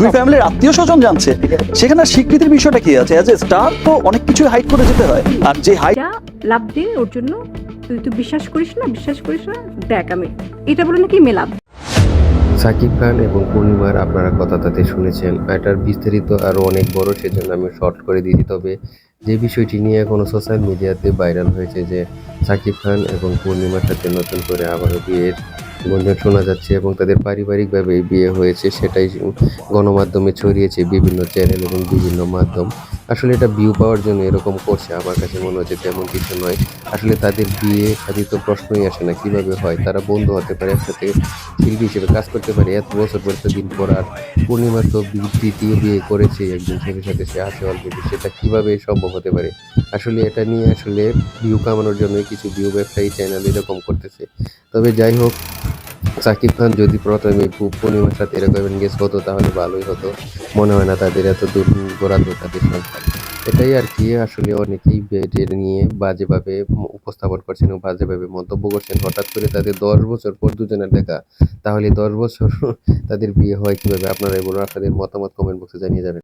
দুই ফ্যামিলির আত্মীয় স্বজন জানছে, সেখানে স্বীকৃতির বিষয়টা কি আছে? অ্যাজ এ স্টার তো অনেক কিছু হাইড করে যেতে হয়, আর যে হাইড লাভ দে ওর জন্য। তুই বিশ্বাস করিস না, দেখ আমি এটা বলে নাকি মেলাভ। সাকিব খান এবং পূর্ণিমার আপনারা কথা তাতে শুনেছেন, এটার বিস্তারিত আরও অনেক বড়, সেজন্য আমি শর্ট করে দিয়েছি। তবে যে বিষয়টি নিয়ে এখনো সোশ্যাল মিডিয়াতে ভাইরাল হয়েছে যে সাকিব খান এবং পূর্ণিমার সাথে নতুন করে আবারও বিয়ের গুঞ্জন শোনা যাচ্ছে এবং তাদের পারিবারিকভাবে বিয়ে হয়েছে, সেটাই গণমাধ্যমে ছড়িয়েছে, বিভিন্ন চ্যানেল এবং বিভিন্ন মাধ্যম। আসলে এটা ভিউ পাওয়ার জন্য এরকম করছে, আমার কাছে মনে হচ্ছে তেমন কিছু নয়। আসলে তাদের বিয়ে শাদী তো প্রশ্নই আসে না, কিভাবে হয়? তারা বন্ধু হতে পারে, একসাথে শিল্পী হিসেবে কাজ করতে পারে এত বছর পর, এতদিন পর। আর পূর্ণিমা তো দ্বিতীয় বিয়ে করেছে একজন ছেলের সাথে, সে আছে অলরেডি, সেটা কিভাবে সম্ভব হতে পারে? আসলে এটা নিয়ে আসলে ভিউ কামানোর জন্য কিছু ভিউ ব্যবসায়ী চ্যানেল এরকম করতেছে। তবে যাই হোক, সাকিব খান যদি প্রথমে পূর্ণিমার সাথে এরকম এনগেজ হতো তাহলে ভালোই হতো। মনে হয় না তাদের এত দূর গড়াতো তাদের সংসার। এটাই আর কি। আসলে অনেকেই এটা নিয়ে বাজেভাবে উপস্থাপন করছেন এবং বাজেভাবে মন্তব্য করছেন। হঠাৎ করে তাদের 10 বছর পর দুজনের দেখা, তাহলে 10 বছর তাদের বিয়ে হয় কিভাবে? আপনারাই বলুন, আপনাদের মতামত কমেন্ট বক্সে জানিয়ে যাবেন।